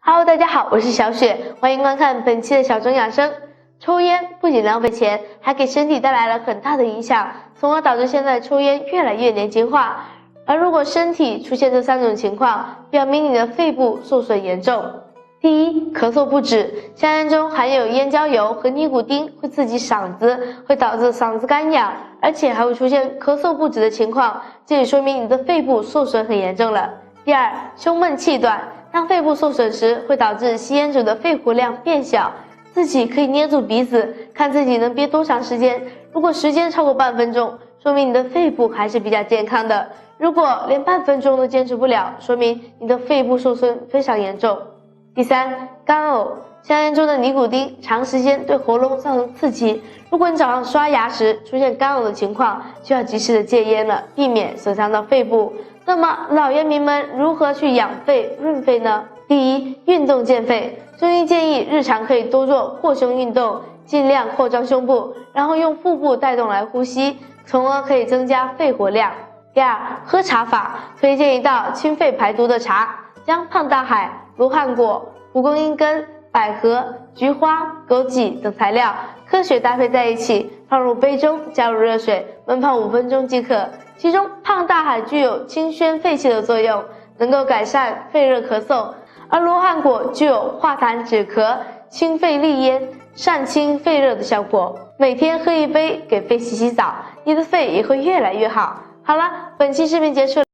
Hello， 大家好，我是小雪，欢迎观看本期的小众养生。抽烟不仅浪费钱，还给身体带来了很大的影响，从而导致现在抽烟越来越年轻化。而如果身体出现这3种情况，表明你的肺部受损严重。第一，咳嗽不止，香烟中含有烟焦油和尼古丁，会刺激嗓子，会导致嗓子干痒，而且还会出现咳嗽不止的情况，这也说明你的肺部受损很严重了。第二，胸闷气短，当肺部受损时，会导致吸烟者的肺活量变小，自己可以捏住鼻子，看自己能憋多长时间。如果时间超过半分钟，说明你的肺部还是比较健康的；如果连半分钟都坚持不了，说明你的肺部受损非常严重。第三，干呕，香烟中的尼古丁长时间对喉咙造成刺激，如果你早上刷牙时出现干呕的情况，就要及时的戒烟了，避免损伤到肺部。那么老烟民们如何去养肺润肺呢？第一，运动健肺，中医建议日常可以多做扩胸运动，尽量扩张胸部，然后用腹部带动来呼吸，从而可以增加肺活量。第二，喝茶法，推荐一道清肺排毒的茶，将胖大海、罗汉果、蒲公英根、百合、菊花、枸杞等材料科学搭配在一起，放入杯中，加入热水，焖泡5分钟即可。其中胖大海具有清宣肺气的作用，能够改善肺热咳嗽，而罗汉果具有化痰止咳、清肺利咽、善清肺热的效果。每天喝1杯，给肺洗洗澡，你的肺也会越来越好。好了，本期视频结束了。